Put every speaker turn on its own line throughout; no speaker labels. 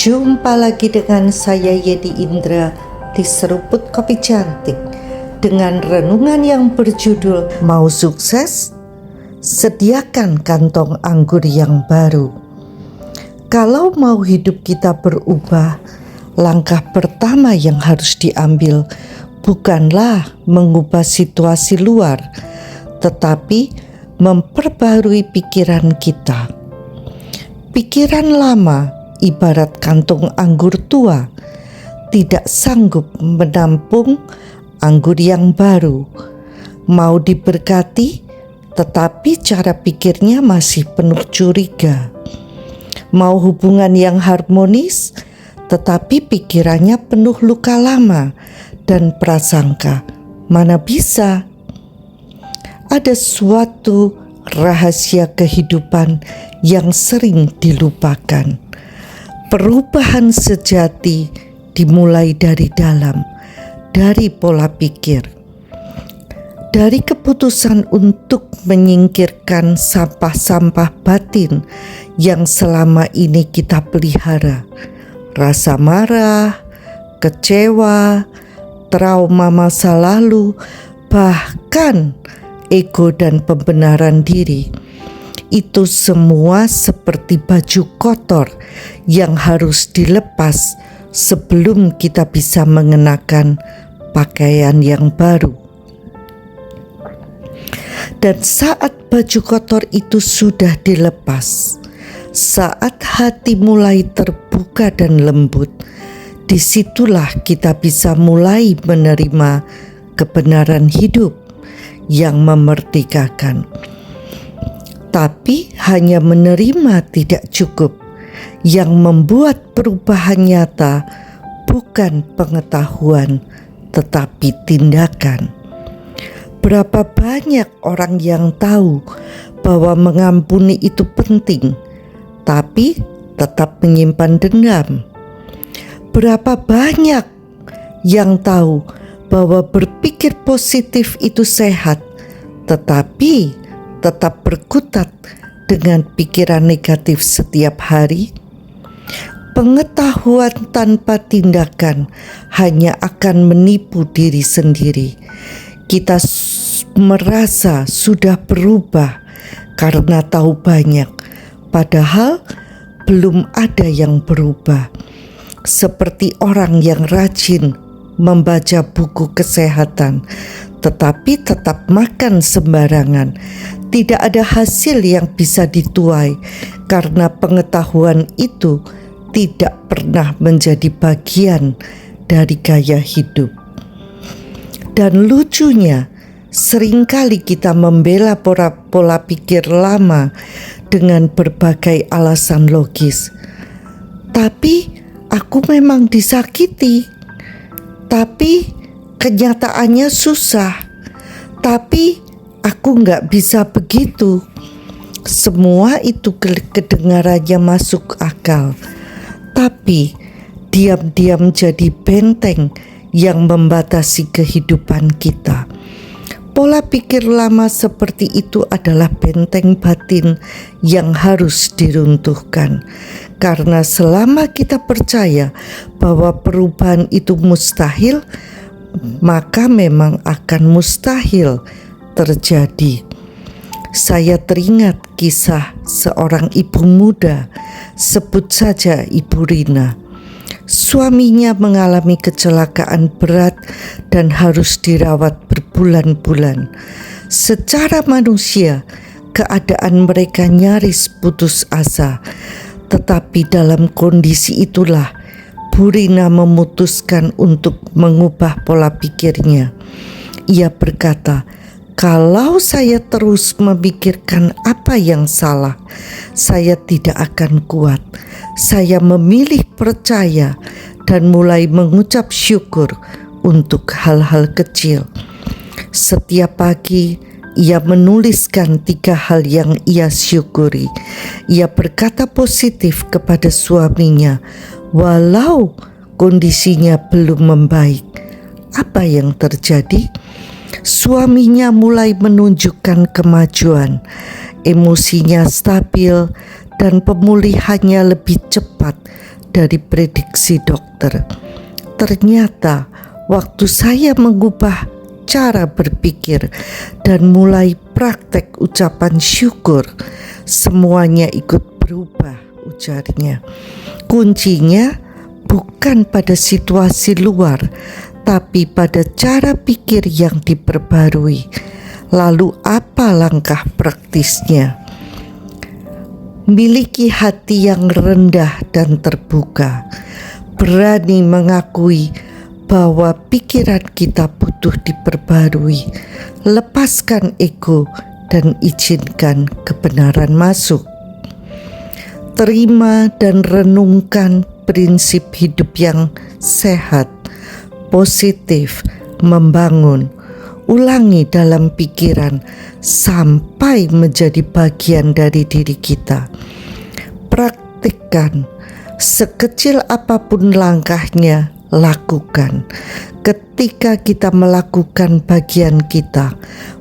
Jumpa lagi dengan saya Yedi Indra di Seruput Kopi Cantik dengan renungan yang berjudul Mau Sukses? Sediakan kantong anggur yang baru. Kalau mau hidup kita berubah, langkah pertama yang harus diambil bukanlah mengubah situasi luar, tetapi memperbarui pikiran kita. Pikiran lama ibarat kantung anggur tua, tidak sanggup menampung anggur yang baru. Mau diberkati, tetapi cara pikirnya masih penuh curiga. Mau hubungan yang harmonis, tetapi pikirannya penuh luka lama dan prasangka. Mana bisa? Ada suatu rahasia kehidupan yang sering dilupakan. Perubahan sejati dimulai dari dalam, dari pola pikir, dari keputusan untuk menyingkirkan sampah-sampah batin yang selama ini kita pelihara. Rasa marah, kecewa, trauma masa lalu, bahkan ego dan pembenaran diri. Itu semua seperti baju kotor yang harus dilepas sebelum kita bisa mengenakan pakaian yang baru. Dan saat baju kotor itu sudah dilepas, saat hati mulai terbuka dan lembut, disitulah kita bisa mulai menerima kebenaran hidup yang memerdekakan. Tapi hanya menerima tidak cukup. Yang membuat perubahan nyata bukan pengetahuan, tetapi tindakan. Berapa banyak orang yang tahu bahwa mengampuni itu penting, tapi tetap menyimpan dendam? Berapa banyak yang tahu bahwa berpikir positif itu sehat, tetapi tetap berkutat dengan pikiran negatif setiap hari? Pengetahuan tanpa tindakan hanya akan menipu diri sendiri. Kita merasa sudah berubah karena tahu banyak, padahal belum ada yang berubah. Seperti orang yang rajin membaca buku kesehatan, tetapi tetap makan sembarangan. Tidak ada hasil yang bisa dituai karena pengetahuan itu tidak pernah menjadi bagian dari gaya hidup. Dan lucunya, seringkali kita membela pola pikir lama dengan berbagai alasan logis. Tapi aku memang disakiti. Tapi kenyataannya susah. Tapi aku gak bisa begitu. Semua itu kedengarannya masuk akal, tapi diam-diam jadi benteng yang membatasi kehidupan kita. Pola pikir lama seperti itu adalah benteng batin yang harus diruntuhkan. Karena selama kita percaya bahwa perubahan itu mustahil, maka memang akan mustahil terjadi. Saya teringat kisah seorang ibu muda, sebut saja Ibu Rina. Suaminya mengalami kecelakaan berat dan harus dirawat berbulan-bulan. Secara manusia, keadaan mereka nyaris putus asa. Tetapi dalam kondisi itulah Bu Rina memutuskan untuk mengubah pola pikirnya. Ia berkata, kalau saya terus memikirkan apa yang salah, saya tidak akan kuat. Saya memilih percaya dan mulai mengucap syukur untuk hal-hal kecil. Setiap pagi, ia menuliskan 3 hal yang ia syukuri. Ia berkata positif kepada suaminya, walau kondisinya belum membaik. Apa yang terjadi? Suaminya mulai menunjukkan kemajuan, emosinya stabil, dan pemulihannya lebih cepat dari prediksi dokter. Ternyata waktu saya mengubah cara berpikir dan mulai praktek ucapan syukur, semuanya ikut berubah, ujarnya. Kuncinya bukan pada situasi luar, tapi pada cara pikir yang diperbarui. Lalu apa langkah praktisnya? Miliki hati yang rendah dan terbuka, berani mengakui bahwa pikiran kita butuh diperbarui. Lepaskan ego dan izinkan kebenaran masuk. Terima dan renungkan prinsip hidup yang sehat, positif, membangun. Ulangi dalam pikiran sampai menjadi bagian dari diri kita. Praktikkan, sekecil apapun langkahnya, lakukan. Ketika kita melakukan bagian kita,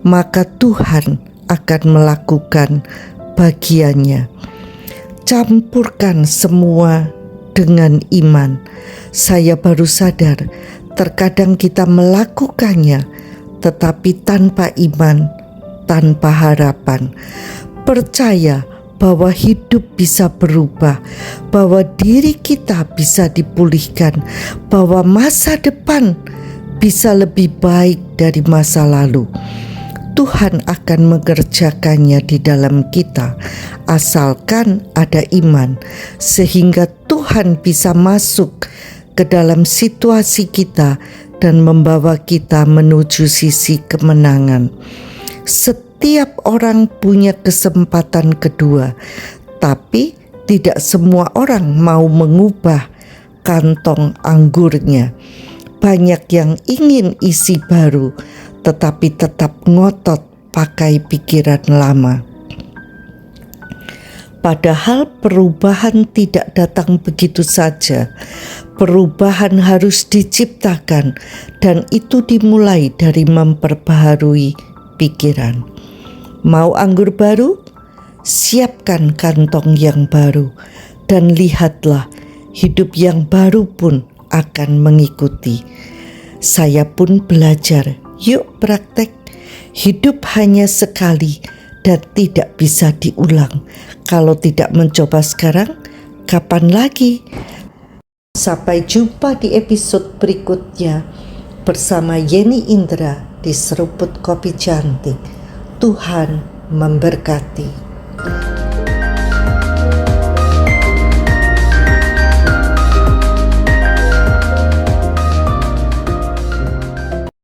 maka Tuhan akan melakukan bagiannya. Campurkan semua dengan iman. Saya baru sadar, terkadang kita melakukannya, tetapi tanpa iman, tanpa harapan. Percaya bahwa hidup bisa berubah, bahwa diri kita bisa dipulihkan, bahwa masa depan bisa lebih baik dari masa lalu. Tuhan akan mengerjakannya di dalam kita, asalkan ada iman, sehingga Tuhan bisa masuk ke dalam situasi kita dan membawa kita menuju sisi kemenangan. Setiap orang punya kesempatan kedua, tapi tidak semua orang mau mengubah kantong anggurnya. Banyak yang ingin isi baru, tetapi tetap ngotot pakai pikiran lama. Padahal perubahan tidak datang begitu saja. Perubahan harus diciptakan, dan itu dimulai dari memperbaharui pikiran. Mau anggur baru? Siapkan kantong yang baru, dan lihatlah hidup yang baru pun akan mengikuti. Saya pun belajar, yuk praktek. Hidup hanya sekali dan tidak bisa diulang. Kalau tidak mencoba sekarang, kapan lagi? Sampai jumpa di episode berikutnya bersama Yeni Indra di Seruput Kopi Cantik. Tuhan memberkati.